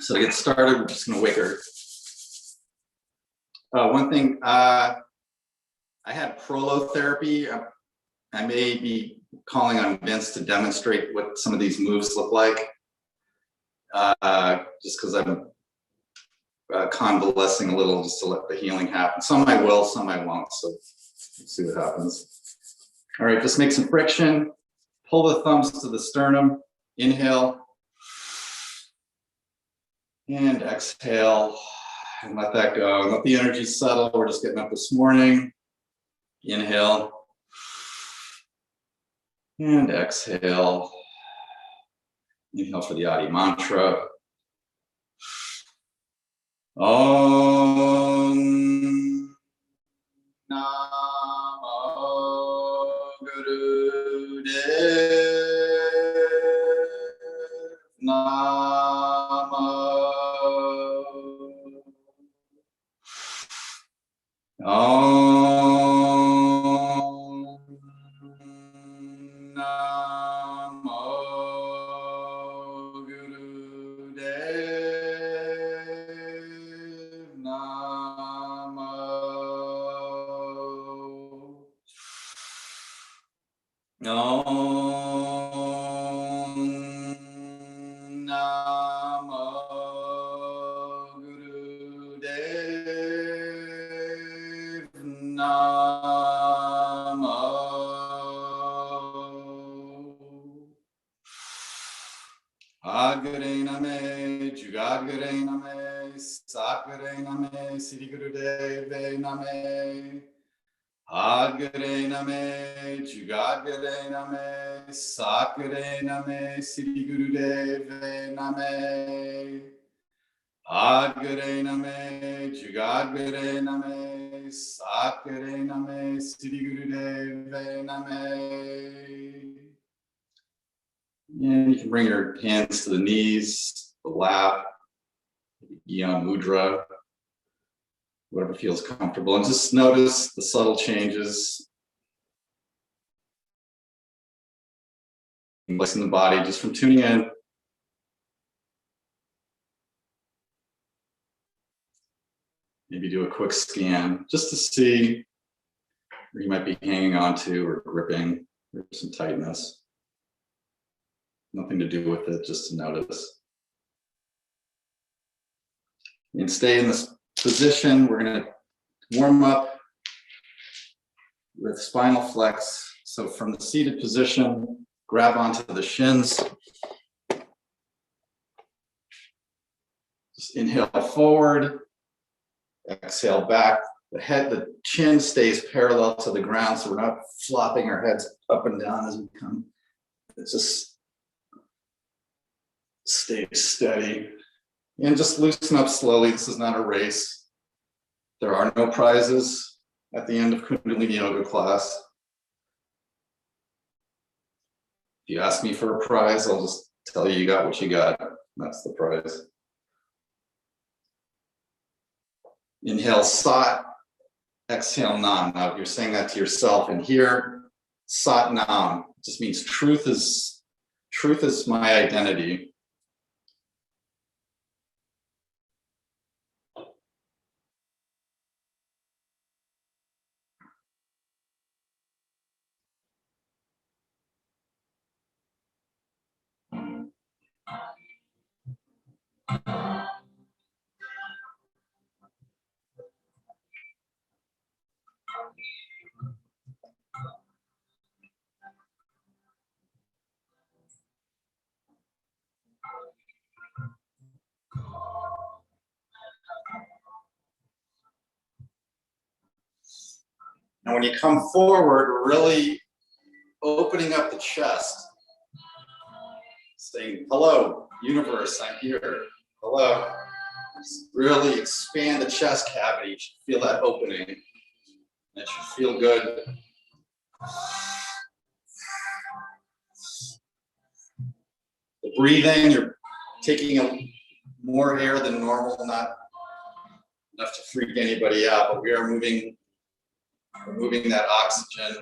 So to get started, we're just going to wake her. One thing, I had prolotherapy. I may be calling on Vince to demonstrate what some of these moves look like, just because I'm convalescing a little, just to let the healing happen. Some I will, some I won't, so let's see what happens. All right, just make some friction. Pull the thumbs to the sternum. Inhale. And exhale. And let that go. Let the energy settle. We're just getting up this morning. Inhale. And exhale. Inhale for the Adi mantra. Om Namo Guru Dev Namo Om Namo Guru Dev Namo Om Namo Guru Dev Namo Adgare Name, Jugadgare Name, Satgare Name, Siddhi Guru Deve Name. Adgare Name, Jugadgare Name, Satgare Name, Siddhi Guru Deve Name. Adgare Name, Jugadgare Name, Satgare Name, Siddhi Guru Deve Name. And you can bring your hands to the knees, the lap, Yam Mudra, whatever feels comfortable, and just notice the subtle changes in the body just from tuning in. Maybe do a quick scan just to see where you might be hanging on to or gripping, or some tightness. Nothing to do with it, just to notice. And stay in this position. We're going to warm up with spinal flex. So from the seated position, grab onto the shins. Just inhale forward, exhale back. The chin stays parallel to the ground, so we're not flopping our heads up and down as we come. It's just stay steady. And just loosen up slowly. This is not a race. There are no prizes at the end of Kundalini Yoga class. If you ask me for a prize, I'll just tell you got what you got. That's the prize. Inhale, Sat. Exhale, Nam. Now, if you're saying that to yourself in here, Sat Nam just means truth is my identity. And when you come forward, we're really opening up the chest, saying, hello, universe, I'm here. Hello. Just really expand the chest cavity. You should feel that opening. That should feel good. The breathing, you're taking more air than normal, not enough to freak anybody out, but we are moving that oxygen.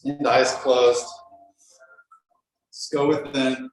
And eyes closed. Just go within.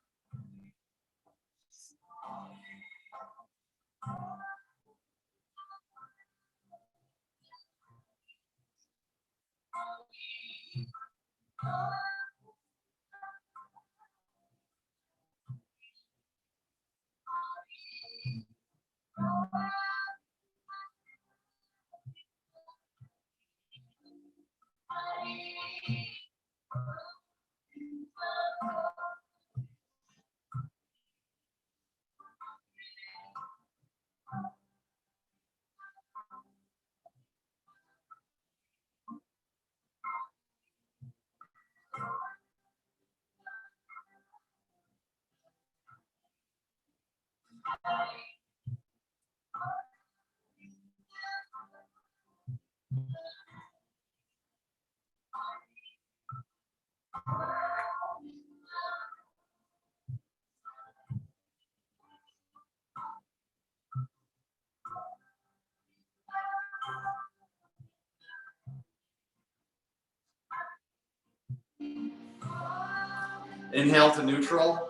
Inhale to neutral.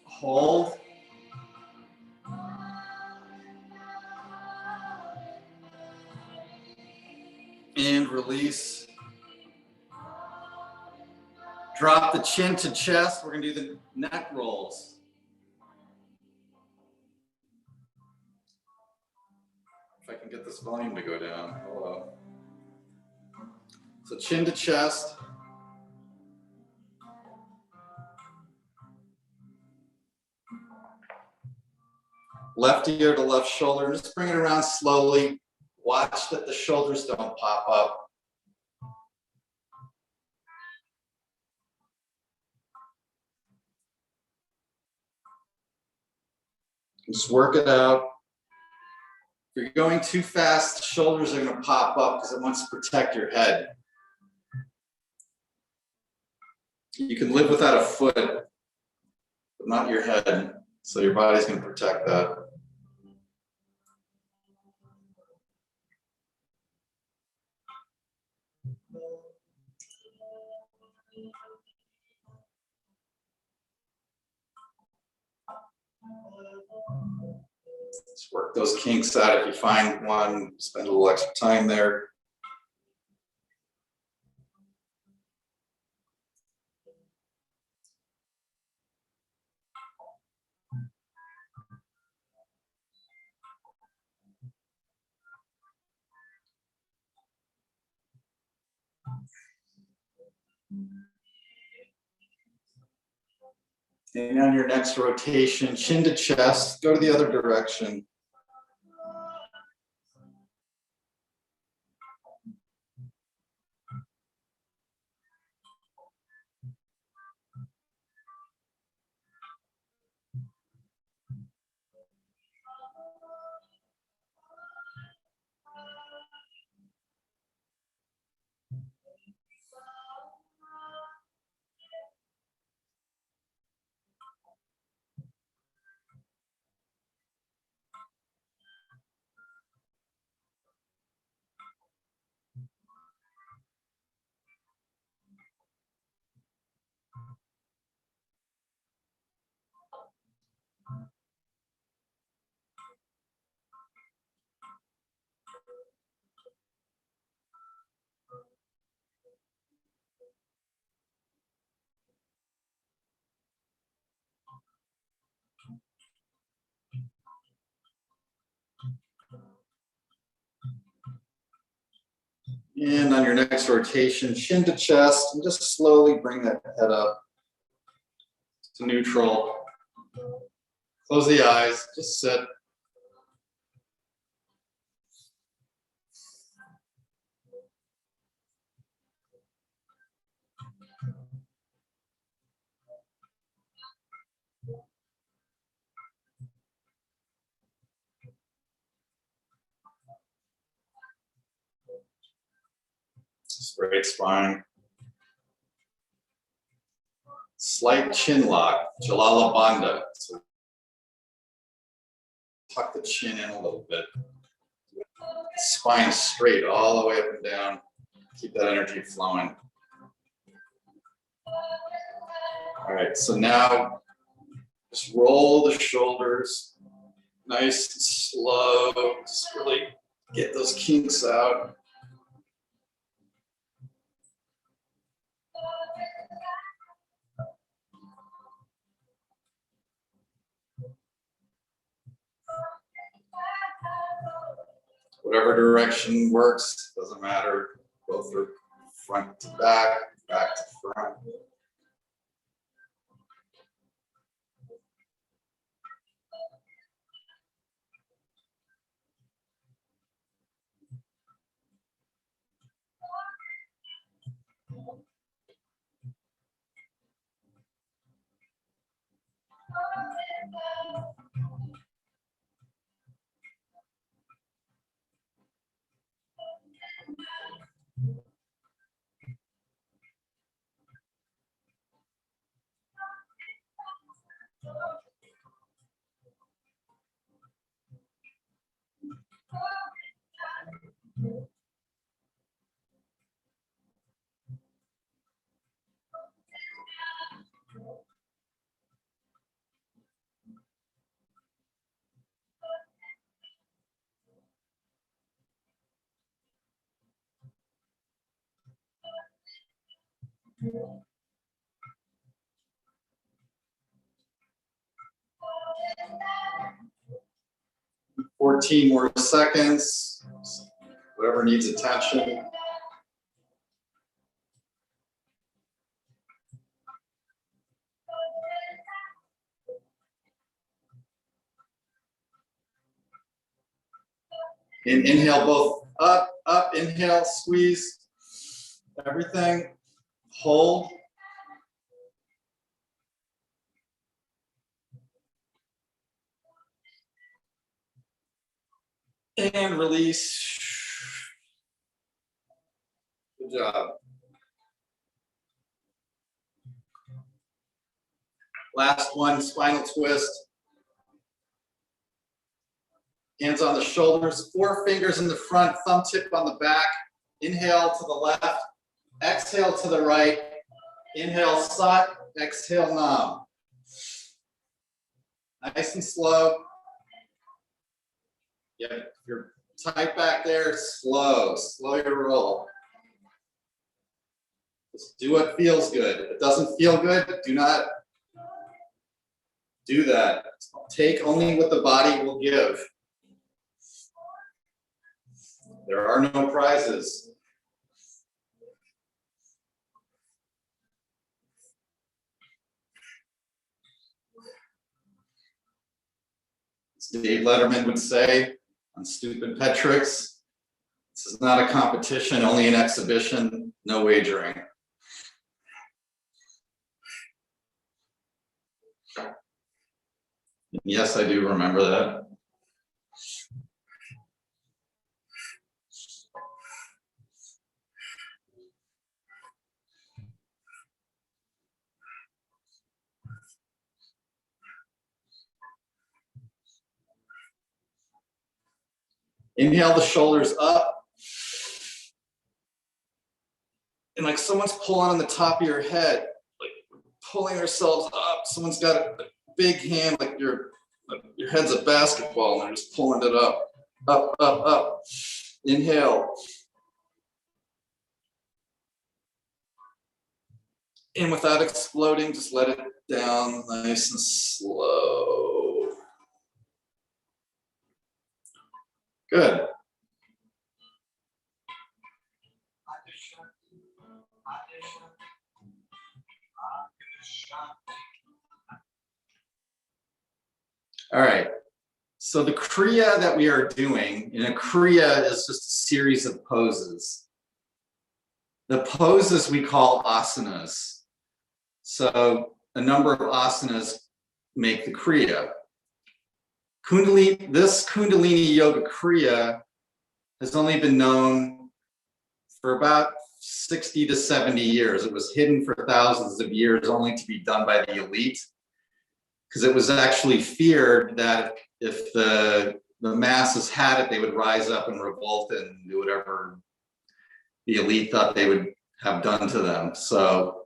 Hold. And release. Drop the chin to chest. We're going to do the neck rolls. If I can get this volume to go down. Hello. So chin to chest. Left ear to left shoulder. Just bring it around slowly. Watch that the shoulders don't pop up. Just work it out. If you're going too fast, the shoulders are going to pop up because it wants to protect your head. You can live without a foot, but not your head. So your body's going to protect that. Just work those kinks out. If you find one, spend a little extra time there. And on your next rotation, chin to chest, go to the other direction. And on your next rotation, chin to chest, and just slowly bring that head up to neutral. Close the eyes, just sit. Straight spine. Slight chin lock, Jalala Bandha. So tuck the chin in a little bit. Spine straight all the way up and down. Keep that energy flowing. All right, so now just roll the shoulders, nice and slow, just really get those kinks out. Whatever direction works, doesn't matter. Both are front to back, back to front. 14 more seconds, whatever needs attention. And inhale both up, up, inhale, squeeze everything, hold. And release. Good job. Last one, spinal twist. Hands on the shoulders, 4 fingers in the front, thumb tip on the back. Inhale to the left, exhale to the right. Inhale, sat, exhale, nam. Nice and slow. Yeah, if you're tight back there, slow your roll. Just do what feels good. If it doesn't feel good, do not do that. Take only what the body will give. There are no prizes. As Dave Letterman would say on Stupid Pet Tricks, this is not a competition, only an exhibition, no wagering. And yes, I do remember that. Inhale the shoulders up. And like someone's pulling on the top of your head, like pulling ourselves up. Someone's got a big hand, like your head's a basketball, and they're just pulling it up, up, up, up. Inhale. And without exploding, just let it down nice and slow. Good. All right. So the Kriya that we are doing, a Kriya is just a series of poses. The poses we call asanas. So a number of asanas make the Kriya. This Kundalini Yoga Kriya has only been known for about 60 to 70 years. It was hidden for thousands of years, only to be done by the elite, because it was actually feared that if the masses had it, they would rise up and revolt and do whatever the elite thought they would have done to them. So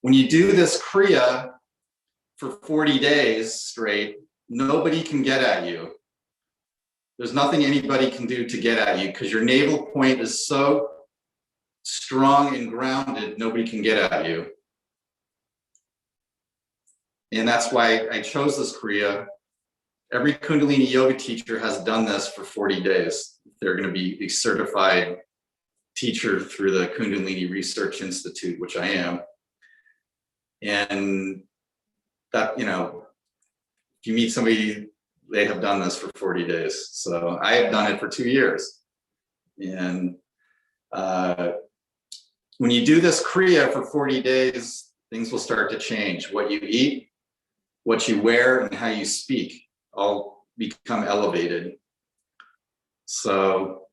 when you do this Kriya for 40 days straight, nobody can get at you. There's nothing anybody can do to get at you because your navel point is so strong and grounded, nobody can get at you. And that's why I chose this Kriya. Every Kundalini yoga teacher has done this for 40 days. They're going to be a certified teacher through the Kundalini Research Institute, which I am. And that, you know, if you meet somebody, they have done this for 40 days. So I have done it for 2 years. And when you do this Kriya for 40 days, things will start to change. What you eat, what you wear, and how you speak all become elevated. So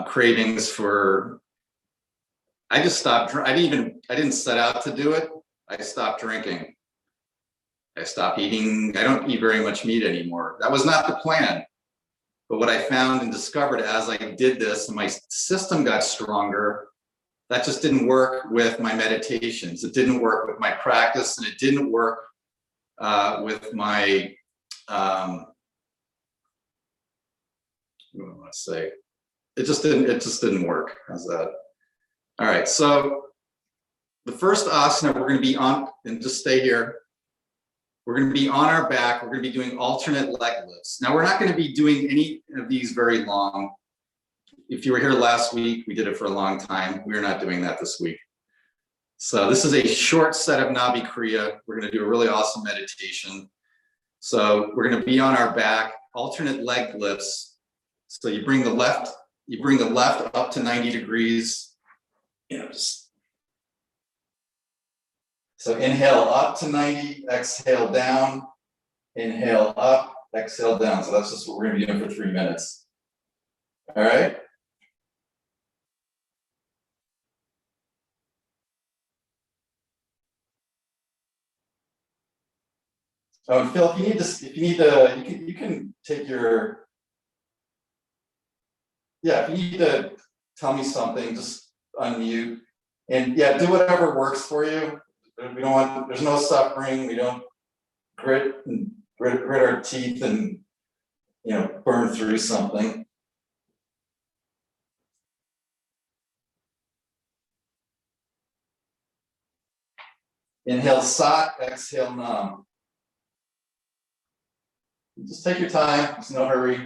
cravings for, I just stopped, I didn't set out to do it. I stopped drinking. I stopped eating, I don't eat very much meat anymore. That was not the plan. But what I found and discovered as I did this and my system got stronger, that just didn't work with my meditations. It didn't work with my practice, and it didn't work with my, what do I want to say? It just didn't work. How's that? All right, so the first asana we're going to be on, and just stay here. We're going to be on our back. We're going to be doing alternate leg lifts. Now, we're not going to be doing any of these very long. If you were here last week, we did it for a long time. We're not doing that this week. So this is a short set of Nahbi Kriya. We're going to do a really awesome meditation. So we're going to be on our back, alternate leg lifts. So you bring the left up to 90 degrees. You know, so inhale up to 90, exhale down, inhale up, exhale down. So that's just what we're going to be doing for 3 minutes. All right. Oh, and Phil, you can take your, yeah, if you need to tell me something, just unmute. And yeah, do whatever works for you. We don't want, there's no suffering. We don't grit our teeth and, you know, burn through something. Inhale Sat, exhale Nam. Just take your time, there's no hurry.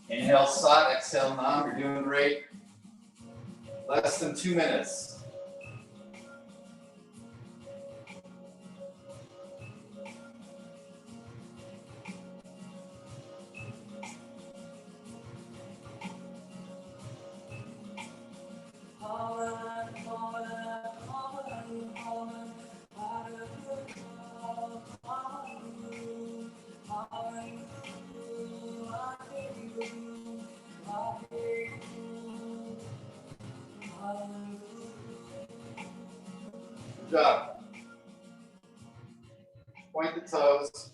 Inhale Sat, exhale Nam. You're doing great. Less than 2 minutes. Good job. Point the toes.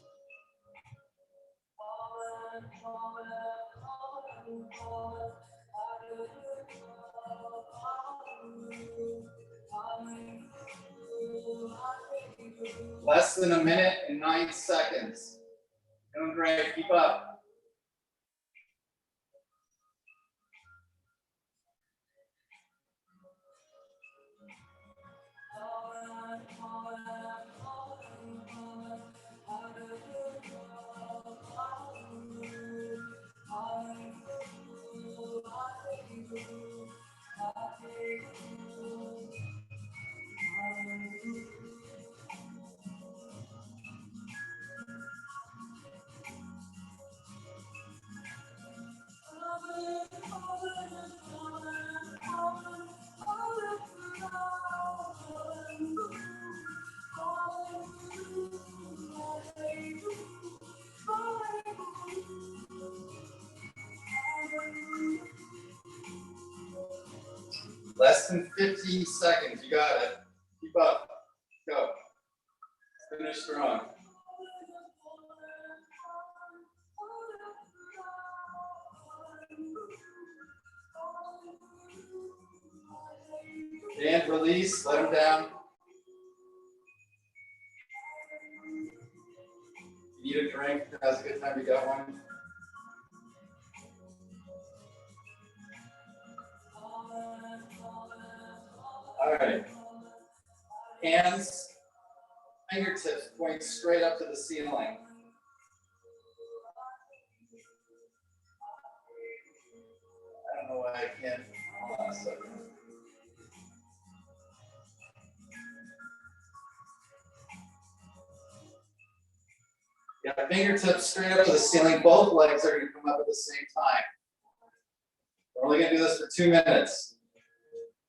Less than 1 minute and 9 seconds. Doing great. Keep up. Less than 50 seconds. You got it. Keep up. Go. Finish strong. And release. Let them down. You need a drink. Now's a good time to get one. All right. Hands, fingertips point straight up to the ceiling. I don't know why I can't. Hold on a second. Yeah, fingertips straight up to the ceiling. Both legs are going to come up at the same time. We're only going to do this for 2 minutes.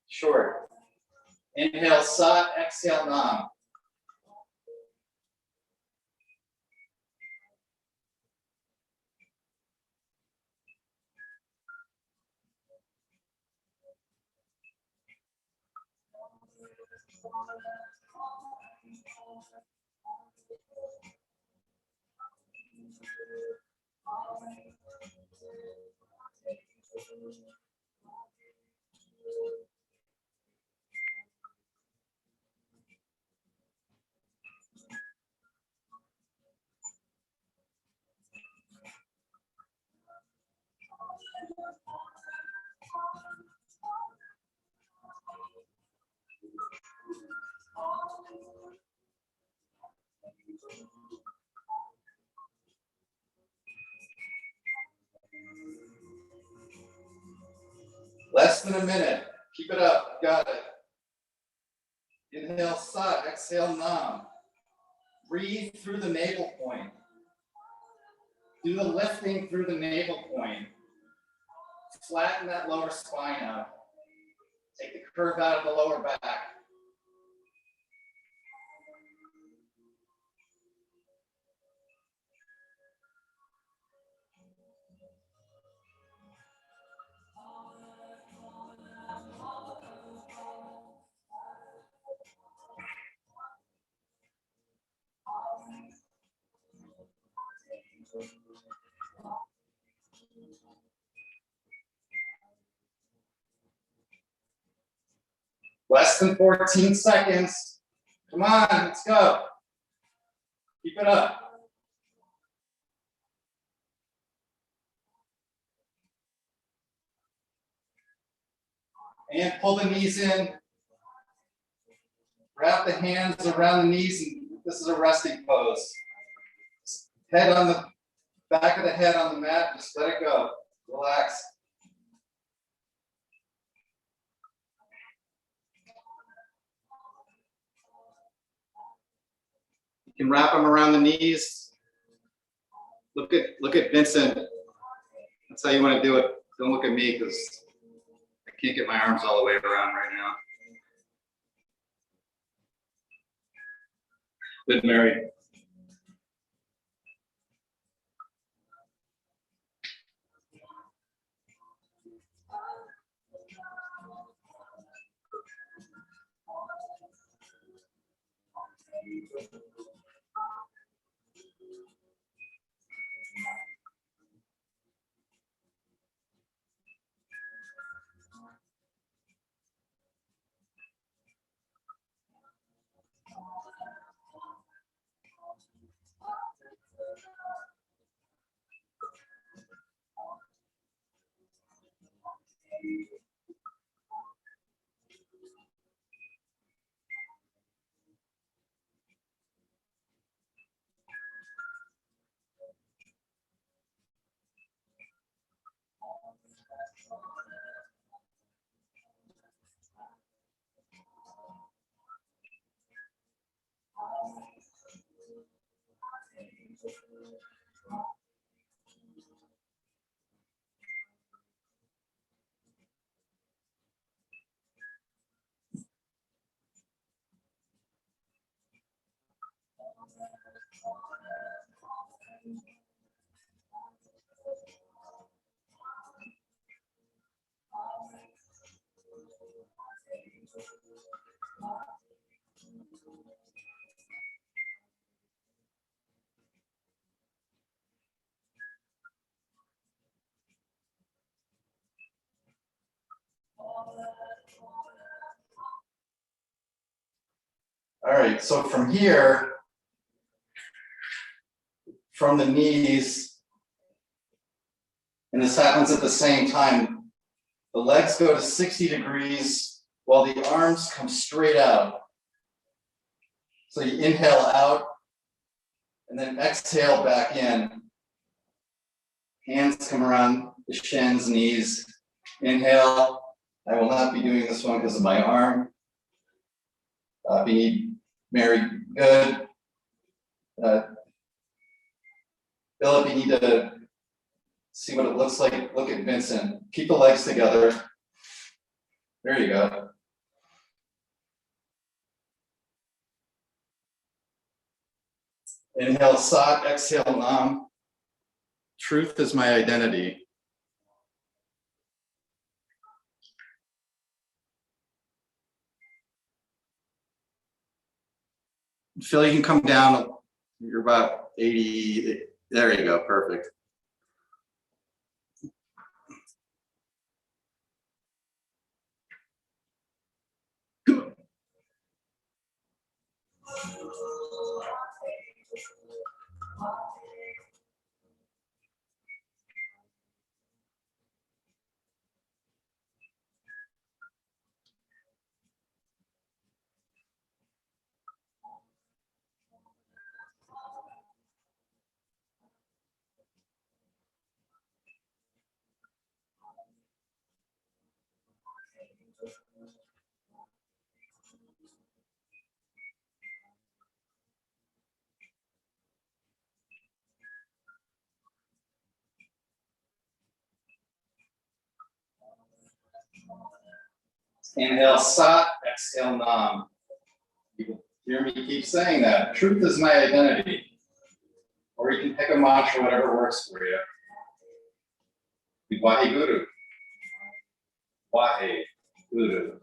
Short. Inhale, Sat. Exhale, Nam. Less than a minute. Keep it up. Got it. Inhale, Sat. Exhale, Nam. Breathe through the navel point. Do the lifting through the navel point. Flatten that lower spine out. Take the curve out of the lower back. Less than 14 seconds. Come on, let's go. Keep it up. And pull the knees in. Wrap the hands around the knees, and this is a resting pose. Head on the back of the head on the mat, just let it go. Relax. You can wrap them around the knees. Look at Vincent. That's how you want to do it. Don't look at me because I can't get my arms all the way around right now. Good, Mary. All right, so from here, from the knees, and this happens at the same time, the legs go to 60 degrees while the arms come straight out. So you inhale out and then exhale back in. Hands come around the shins, knees. Inhale. I will not be doing this one because of my arm. Mary, good. Philip, you need to see what it looks like. Look at Vincent. Keep the legs together. There you go. Inhale, Sat, exhale, Nam. Truth is my identity. Phil, you can come down. You're about 80. There you go. Perfect. Inhale, Sat, exhale, Nam. You can hear me keep saying that. Truth is my identity. Or you can pick a mantra, whatever works for you. Waheguru. Waheguru.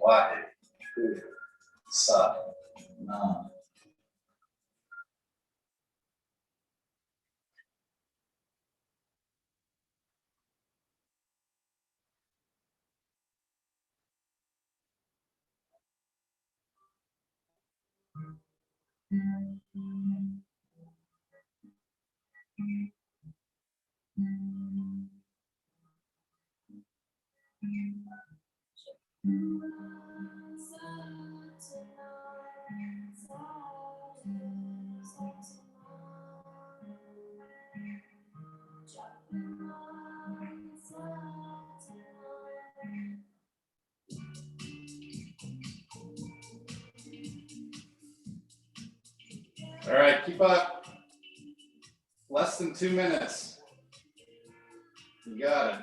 Waheguru. Sat, Nam. All right, keep up. Less than 2 minutes. You got it.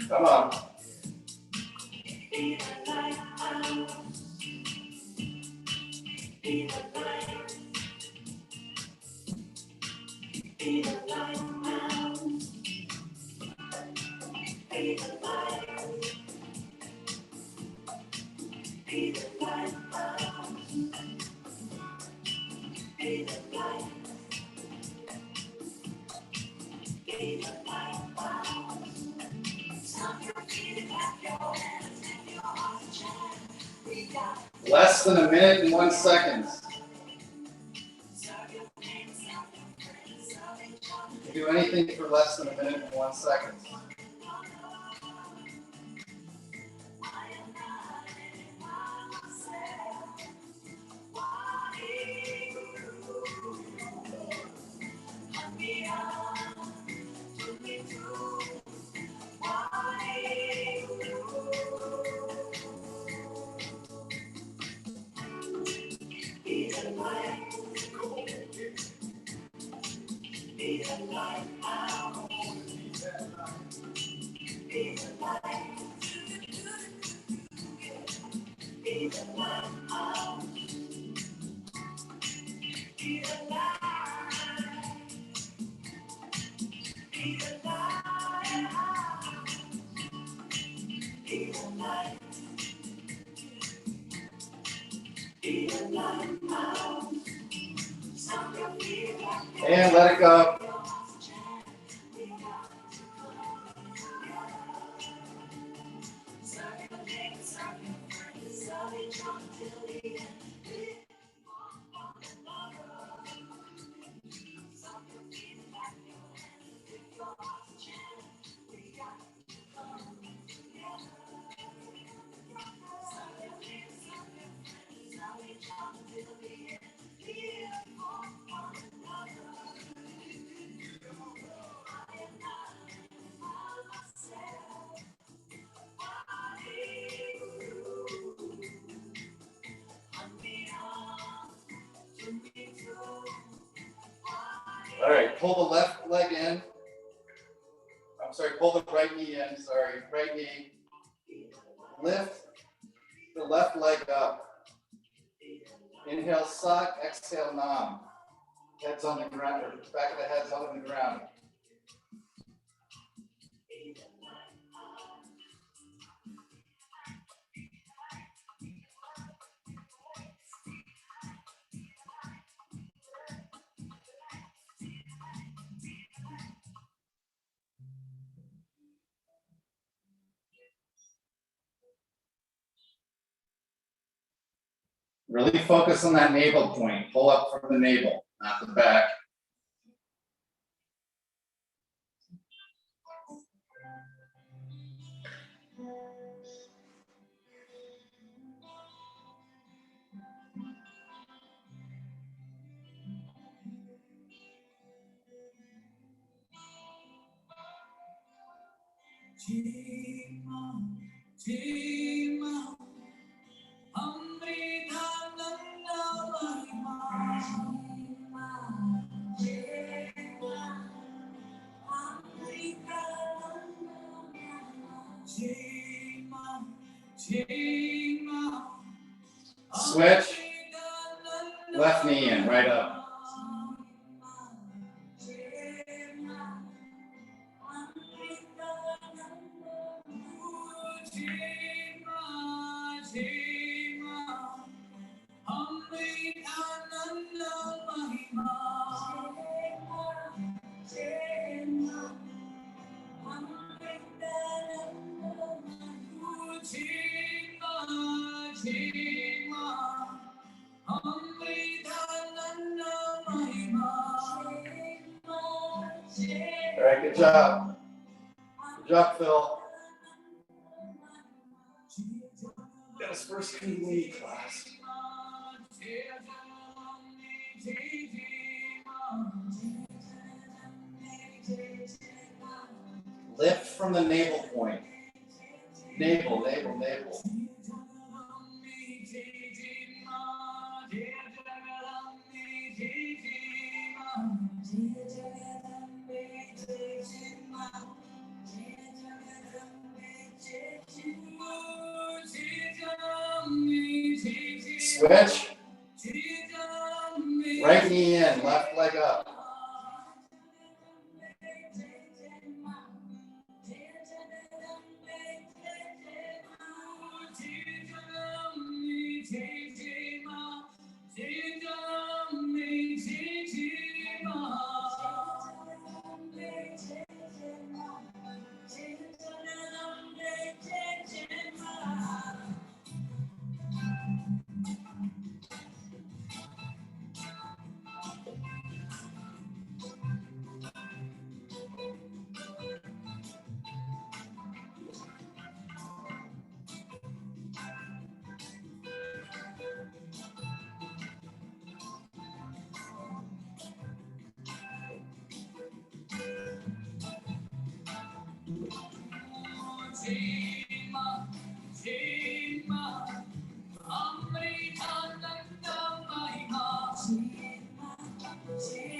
Come on. Less than a minute and 1 second. You can do anything for less than a minute and 1 second. And let it go. All right, pull the left leg in. I'm sorry, pull the right knee in. Sorry, right knee. Lift the left leg up. Inhale, sak. Exhale, nam. Head's on the ground, or back of the head's on the ground. Really focus on that navel point. Pull up from the navel, not the back. Switch. Left knee in, right up. All right, good job. Good job, Phil. That was first Kundalini class. Lift from the navel point. Navel, navel, navel. Switch. Right knee in, left leg up.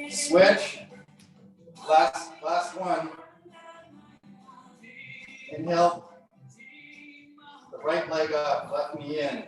Switch. Last one. Inhale. The right leg up, left knee in.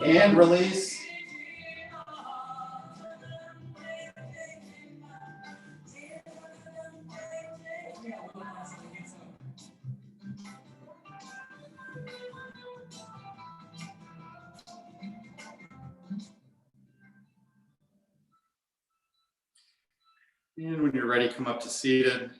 And release. And when you're ready, come up to seated.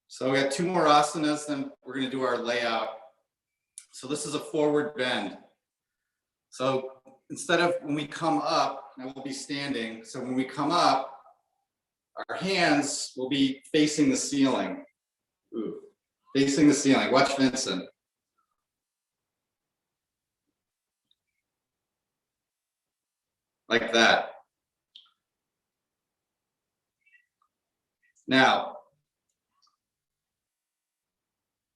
So we got 2 more asanas, then we're going to do our layout. So this is a forward bend. So instead of when we come up, I will be standing. So when we come up, our hands will be facing the ceiling. Ooh, facing the ceiling. Watch Vincent. Like that. Now,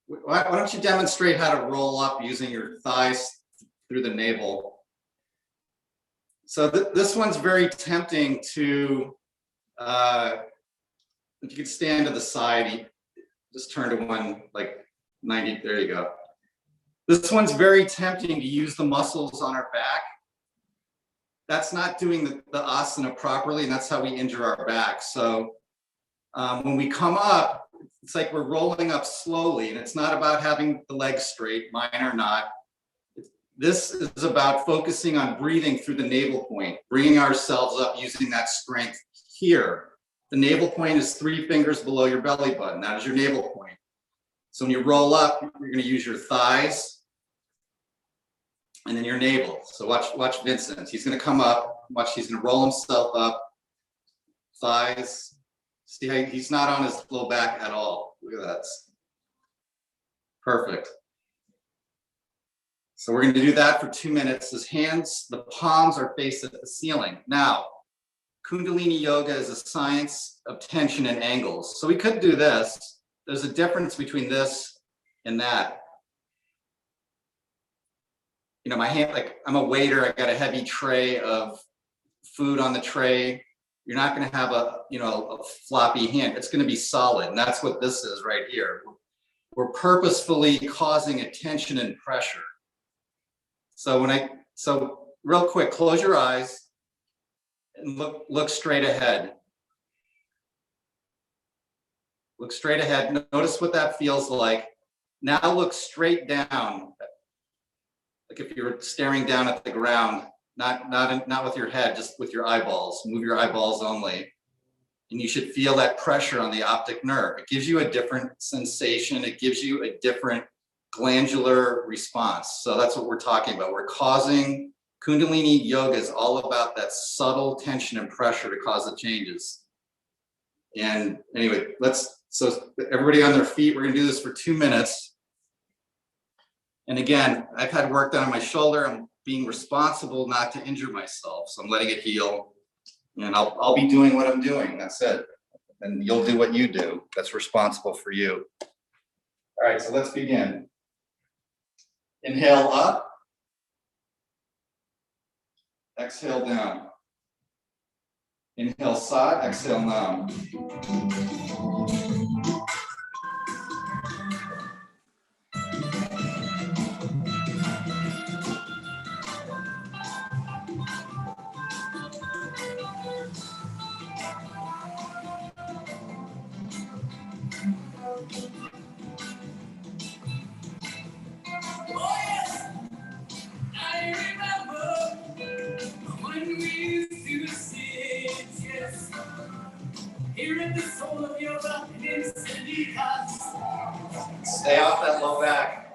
why don't you demonstrate how to roll up using your thighs through the navel? So this one's very tempting to, if you could stand to the side, just turn to one like 90, there you go. This one's very tempting to use the muscles on our back. That's not doing the asana properly, and that's how we injure our back. So when we come up, it's like we're rolling up slowly, and it's not about having the legs straight, mine are not. This is about focusing on breathing through the navel point, bringing ourselves up using that strength here. The navel point is 3 fingers below your belly button. That is your navel point. So when you roll up, you're going to use your thighs and then your navel. So watch Vincent. He's going to come up. Watch, he's going to roll himself up. Thighs. See how he's not on his low back at all. Look at that. Perfect. So we're going to do that for 2 minutes. His hands, the palms are faced at the ceiling. Now, Kundalini Yoga is a science of tension and angles. So we could do this. There's a difference between this and that. You know, my hand, like I'm a waiter, I got a heavy tray of food on the tray. You're not going to have a floppy hand. It's going to be solid. And that's what this is right here. We're purposefully causing a tension and pressure. So real quick, close your eyes and look straight ahead. Look straight ahead. Notice what that feels like. Now look straight down. Like if you're staring down at the ground, not with your head, just with your eyeballs. Move your eyeballs only. And you should feel that pressure on the optic nerve. It gives you a different sensation. It gives you a different glandular response. So that's what we're talking about. We're causing, Kundalini Yoga is all about that subtle tension and pressure to cause the changes. And anyway, so everybody on their feet, we're gonna do this for 2 minutes. And again, I've had work done on my shoulder. I'm being responsible not to injure myself. So I'm letting it heal. And I'll be doing what I'm doing. That's it. And you'll do what you do. That's responsible for you. All right, so let's begin. Inhale up. Exhale down. Inhale side, exhale down. Stay off that low back.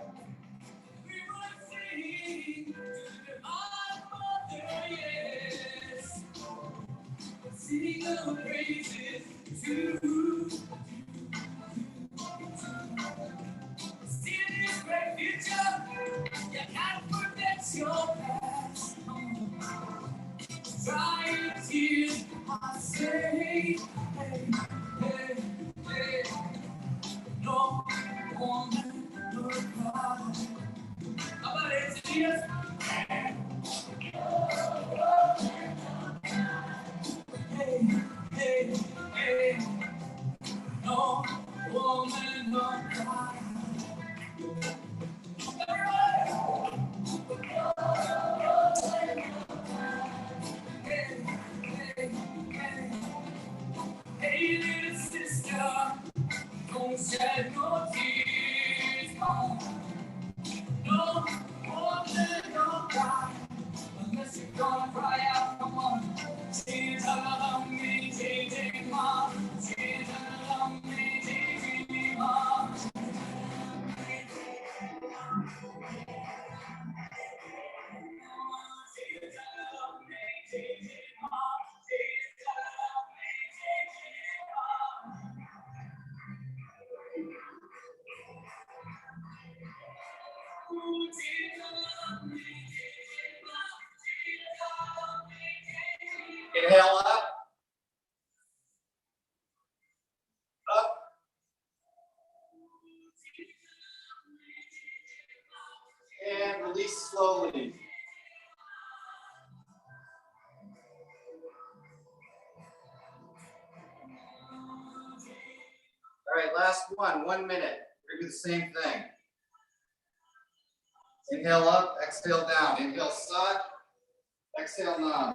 Inhale up. Up. And release slowly. All right, last one, 1 minute. We're gonna do the same thing. Inhale up, exhale down. Inhale sat, exhale nam.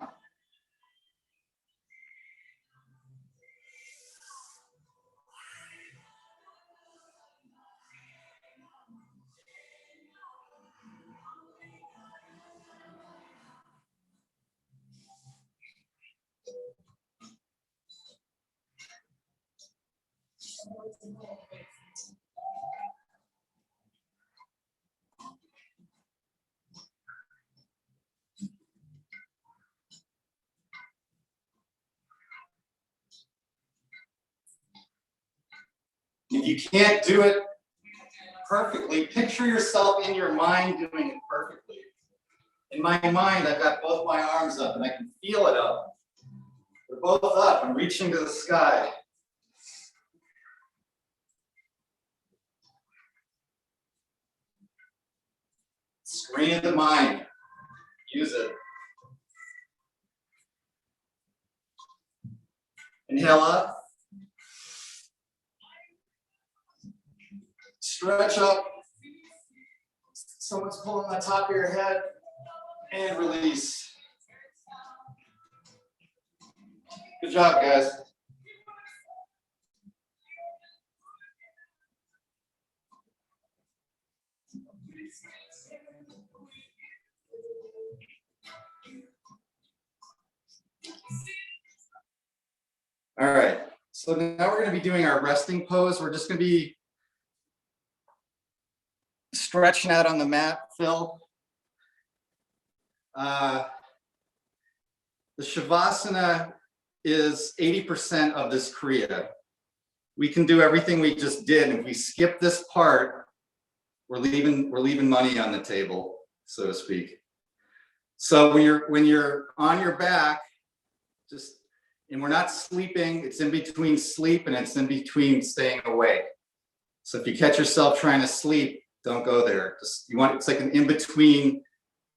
If you can't do it perfectly, picture yourself in your mind doing it perfectly. In my mind, I've got both my arms up and I can feel it up. They're both up. I'm reaching to the sky. Screen of the mind. Use it. Inhale up. Stretch up. Someone's pulling the top of your head. And release. Good job, guys. All right, so now we're going to be doing our resting pose. We're just going to be stretching out on the mat, Phil. The Shavasana is 80% of this Kriya. We can do everything we just did. If we skip this part, we're leaving money on the table, so to speak. So when you're on your back, and we're not sleeping, it's in between sleep and it's in between staying awake. So if you catch yourself trying to sleep, don't go there. It's like an in-between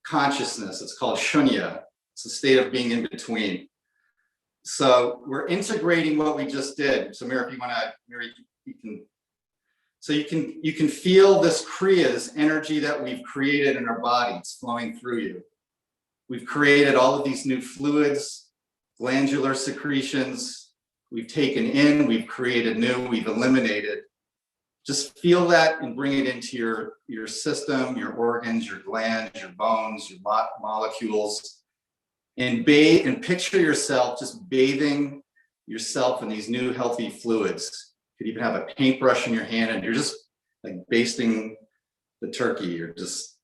consciousness. It's called shunya. It's a state of being in between. So we're integrating what we just did. So Mary, if you want to, you can. So you can feel this Kriya, this energy that we've created in our body. It's flowing through you. We've created all of these new fluids, glandular secretions. We've taken in, we've created new, we've eliminated. Just feel that and bring it into your system, your organs, your glands, your bones, your molecules. And bathe and picture yourself just bathing yourself in these new healthy fluids. You could even have a paintbrush in your hand and you're just like basting the turkey. You're just,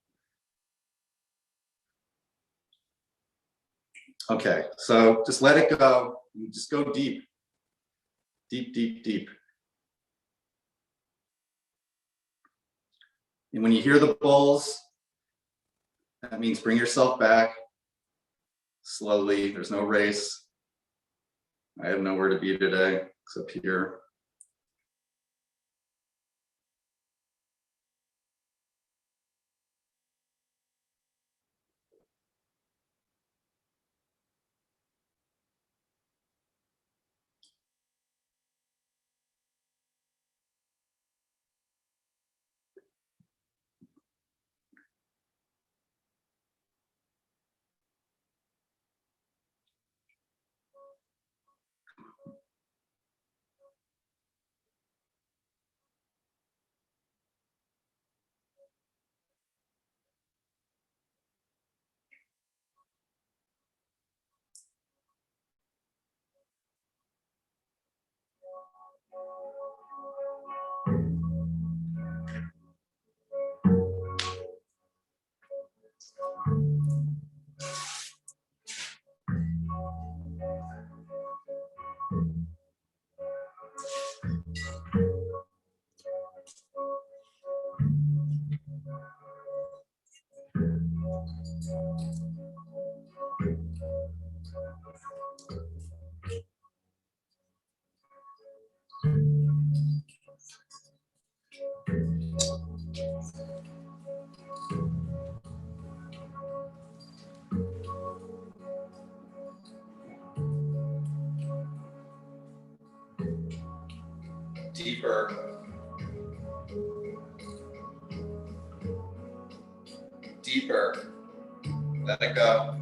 okay, so just let it go. Just go deep, deep, deep, deep. And when you hear the bowls, that means bring yourself back slowly. There's no race. I have nowhere to be today except here. deeper. Deeper. Let it go.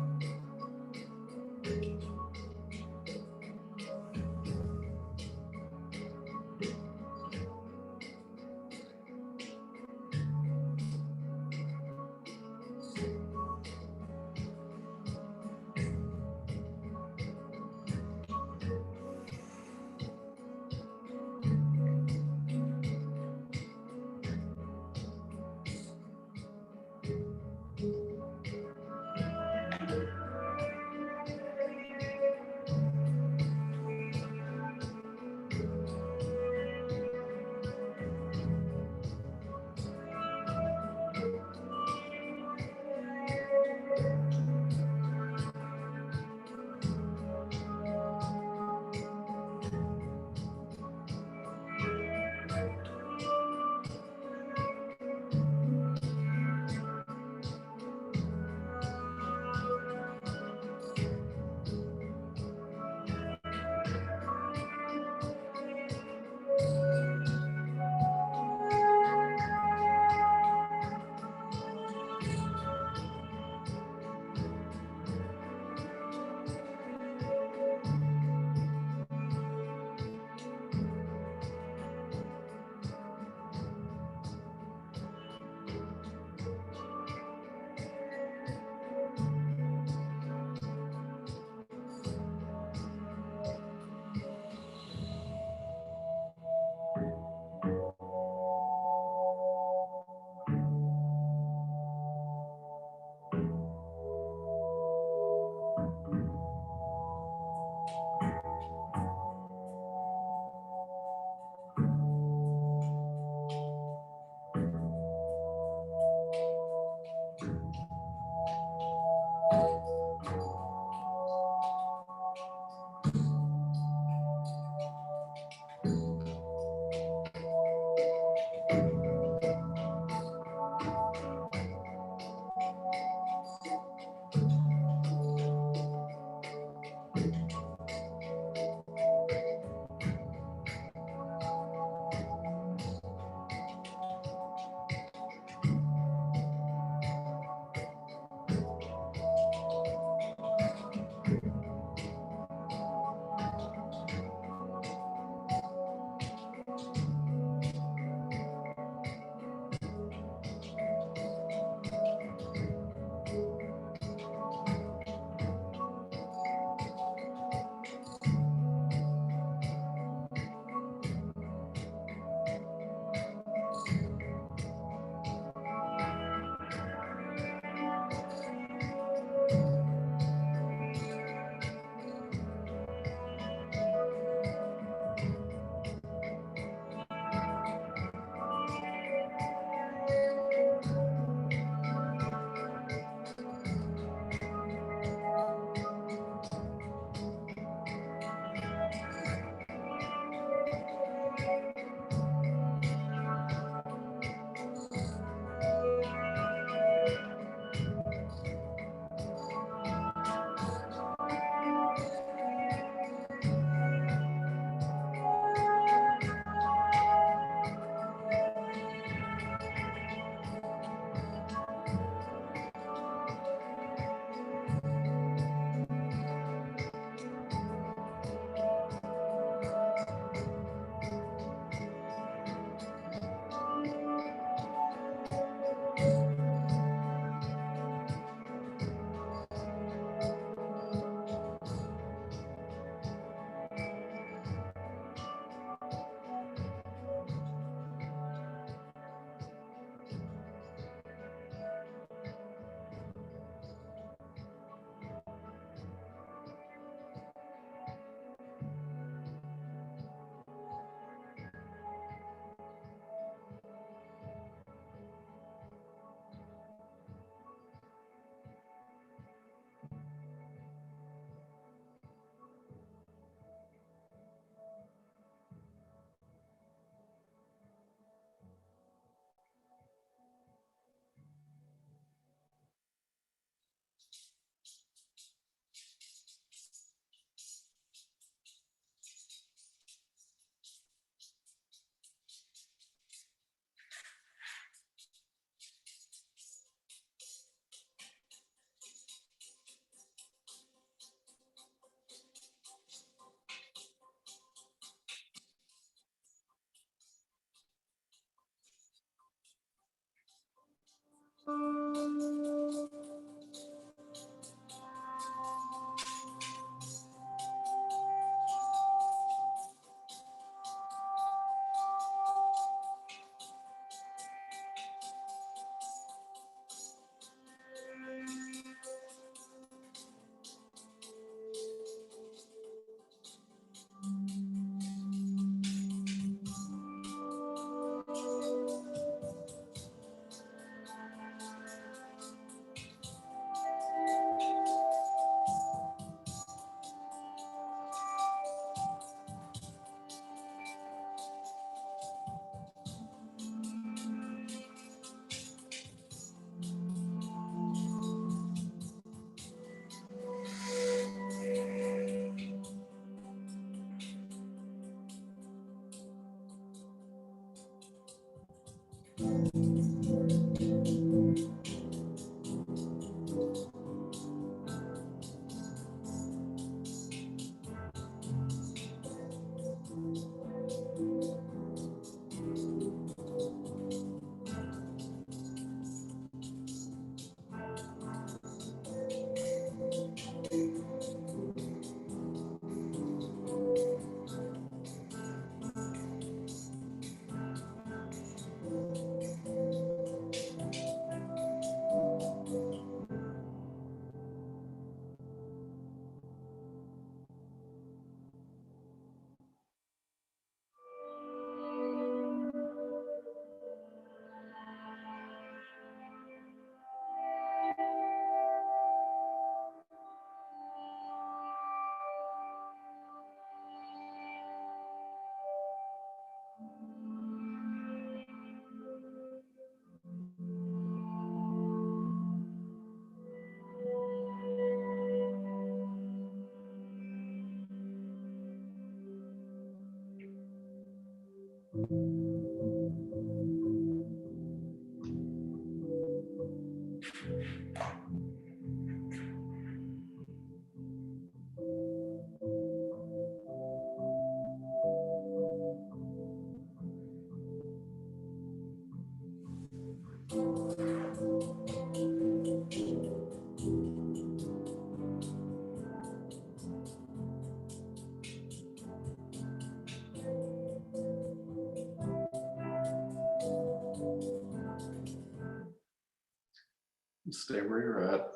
Stay where you're at.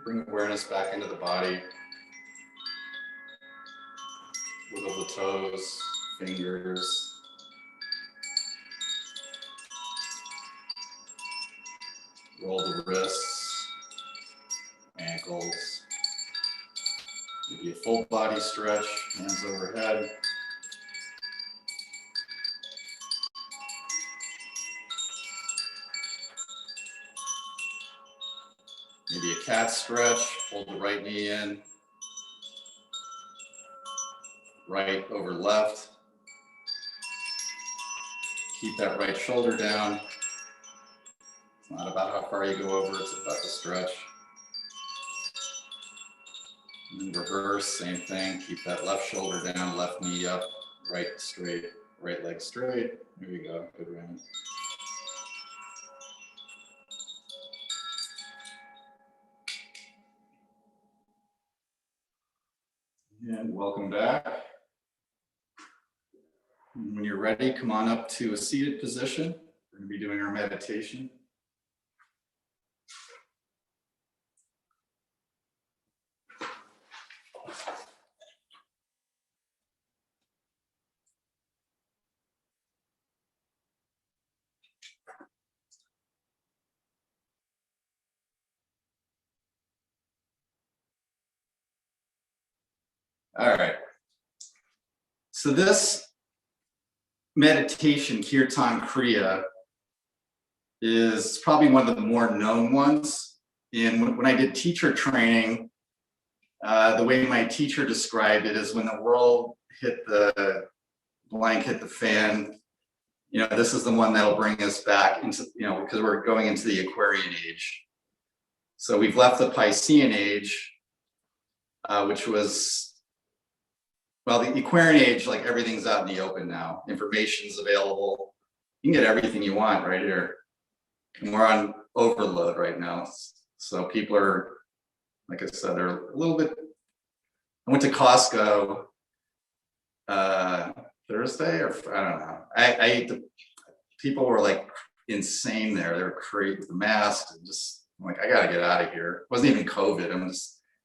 bring awareness back into the body. Wiggle the toes, fingers. Roll the wrists, ankles. Maybe a full body stretch, hands overhead. Maybe a cat stretch, hold the right knee in. Right over left. Keep that right shoulder down. It's not about how far you go over, it's about the stretch. And reverse, same thing. Keep that left shoulder down, left knee up, right straight, right leg straight. Here we go, good round. And welcome back. When you're ready, come on up to a seated position. We're going to be doing our meditation. All right. So this meditation, Kirtan Kriya, is probably one of the more known ones. And when I did teacher training, the way my teacher described it is when the world hit the blank, hit the fan, this is the one that'll bring us back into, because we're going into the Aquarian age. So we've left the Piscean age, which was, well, the Aquarian age, like everything's out in the open now. Information's available. You can get everything you want right here. And we're on overload right now. So people are, like I said, they're a little bit. I went to Costco Thursday, or I don't know. I ate people were like insane there. They were crazy with the masks and just, I'm like, I gotta get out of here. It wasn't even COVID.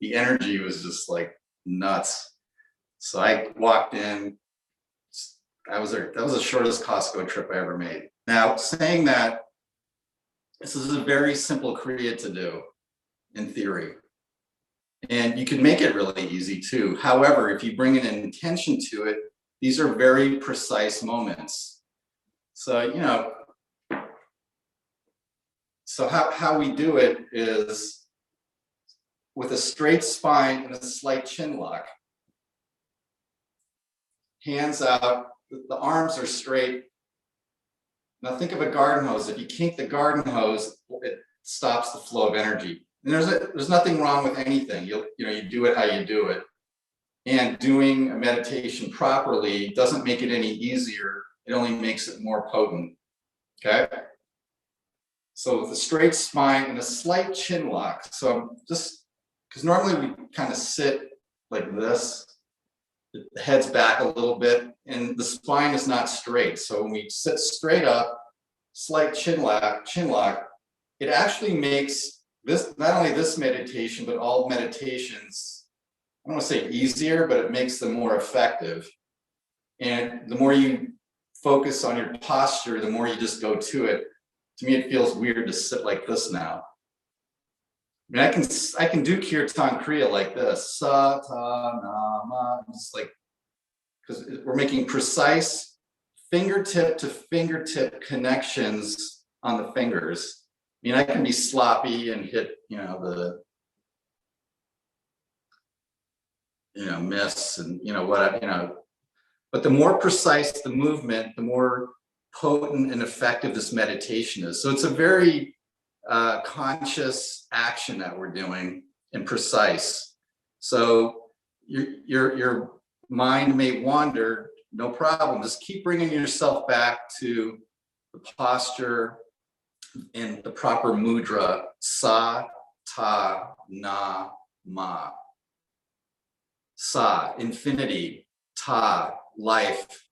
The energy was just like nuts. So I walked in. That was the shortest Costco trip I ever made. Now, saying that, this is a very simple Kriya to do in theory. And you can make it really easy too. However, if you bring an intention to it, these are very precise moments. So, so how we do it is with a straight spine and a slight chin lock. Hands out, the arms are straight. Now think of a garden hose. If you kink the garden hose, it stops the flow of energy. And there's nothing wrong with anything. You do it how you do it. And doing a meditation properly doesn't make it any easier. It only makes it more potent. Okay? So with a straight spine and a slight chin lock. So just, because normally we kind of sit like this. The head's back a little bit and the spine is not straight. So when we sit straight up, slight chin lock, it actually makes this, not only this meditation, but all meditations, I don't want to say easier, but it makes them more effective. And the more you focus on your posture, the more you just go to it. To me, it feels weird to sit like this now. I mean, I can do Kirtan Kriya like this, sa ta na ma, just like, because we're making precise fingertip to fingertip connections on the fingers. I mean, I can be sloppy and hit, miss and but the more precise the movement, the more potent and effective this meditation is. So it's a very conscious action that we're doing and precise. So your mind may wander, no problem. Just keep bringing yourself back to the posture and the proper mudra. Sa, ta, na, ma. Sa, infinity. Ta, life.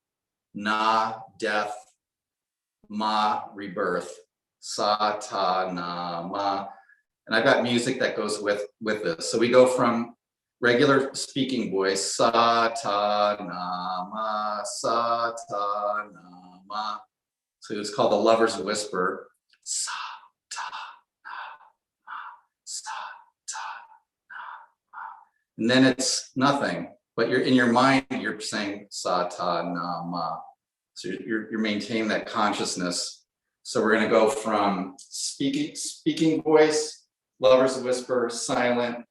Na, death. Ma, rebirth. Sa, ta, na, ma. And I've got music that goes with this. So we go from regular speaking voice, sa ta na ma, sa ta na ma. So it's called the Lover's Whisper. Sa ta na ma, sa ta na ma. And then it's nothing, but you're in your mind, you're saying sa ta na ma. So you're maintaining that consciousness. So we're going to go from speaking voice, Lover's Whisper, silent,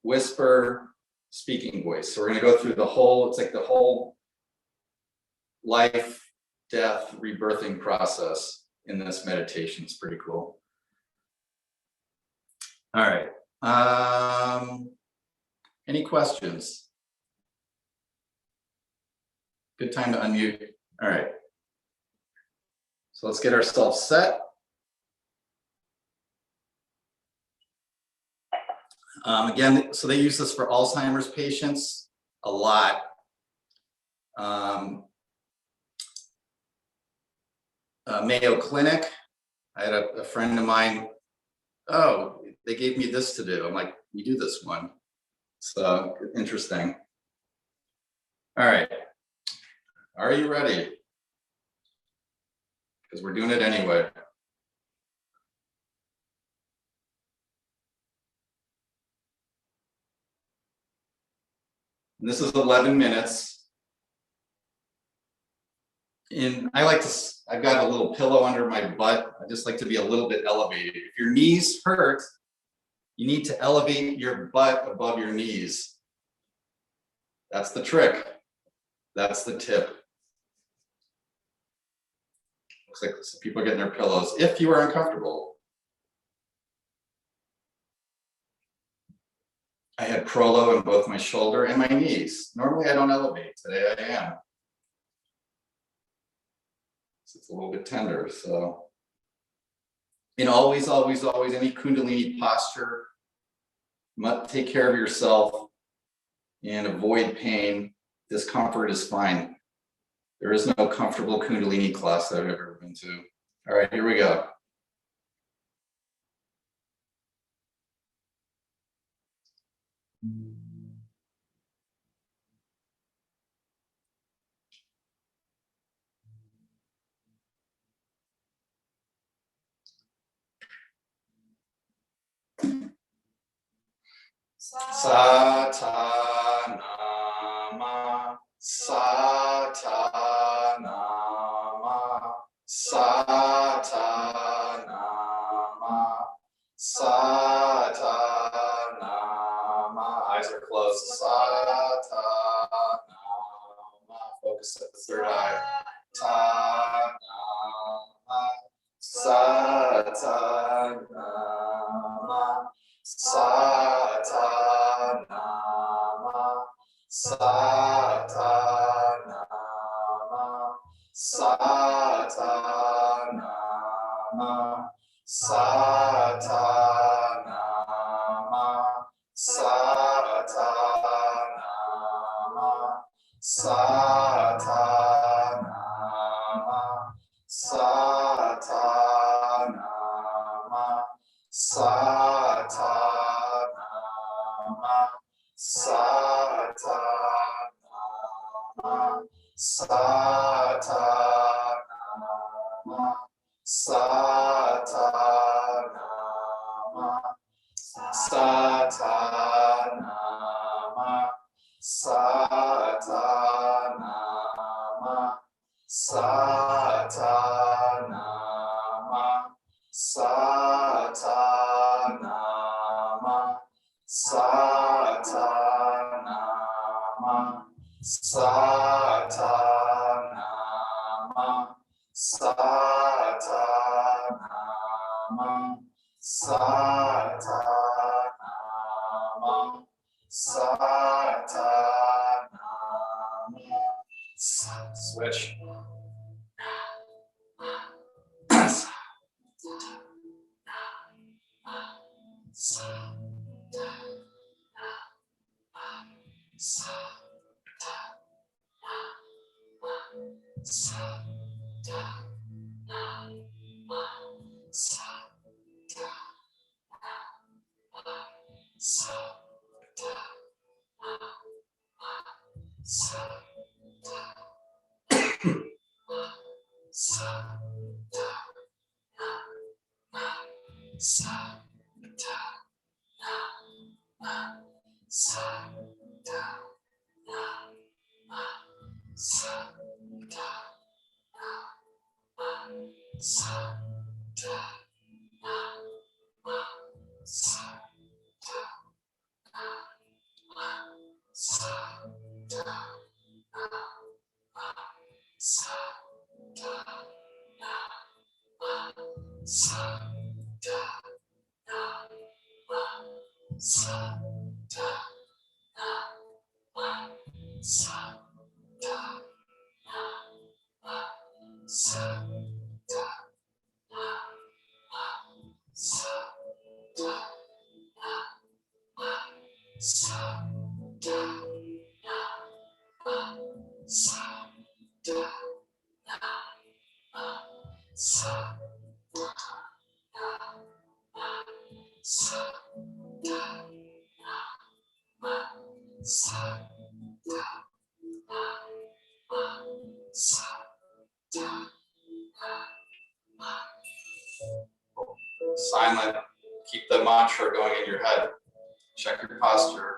whisper, speaking voice. So we're going to go through the whole, it's like the whole life, death, rebirthing process in this meditation. It's pretty cool. All right. Any questions? Good time to unmute. All right. So let's get ourselves set. Again, so they use this for Alzheimer's patients a lot. Mayo Clinic, I had a friend of mine, oh, they gave me this to do. I'm like, you do this one. So interesting. All right. Are you ready? Because we're doing it anyway. And this is 11 minutes. And I've got a little pillow under my butt. I just like to be a little bit elevated. If your knees hurt, you need to elevate your butt above your knees. That's the trick. That's the tip. Looks like some people are getting their pillows if you are uncomfortable. I had prolo in both my shoulder and my knees. Normally I don't elevate. Today I am. It's a little bit tender, so. And always, always, always, any Kundalini posture, take care of yourself and avoid pain. Discomfort is fine. There is no comfortable Kundalini class that I've ever been to. All right, here we go. Sa ta na ma, sa ta na ma, sa ta na ma, sa ta na ma. Eyes are closed. Sa ta na ma. Focus at the third eye. Ta na ma, sa ta na ma. Sa ta na ma, sa ta na ma, sa ta na ma, sa ta na ma, sa ta na ma, sa ta na ma, sa ta na ma. Sa ta na ma, sa ta na ma, sa ta na ma, sa ta na ma, sa ta na ma, sa ta na ma, sa ta na ma. Sa ta na ma, sa ta na ma, sa ta na ma, sa ta na ma, sa ta na ma, sa ta na ma. Switch. Silent. Keep the mantra going in your head. Check your posture.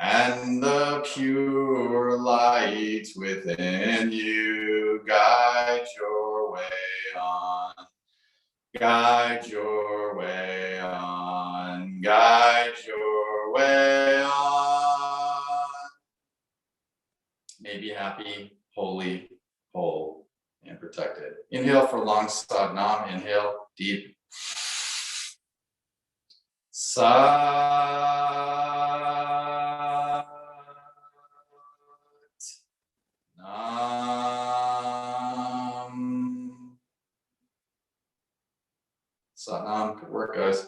and the pure light within you guide your way on. Guide your way on, guide your way on. May be happy, holy, whole, and protected. Inhale for long sadhnam. Inhale deep. Sat Nam. Satnam, good work, guys.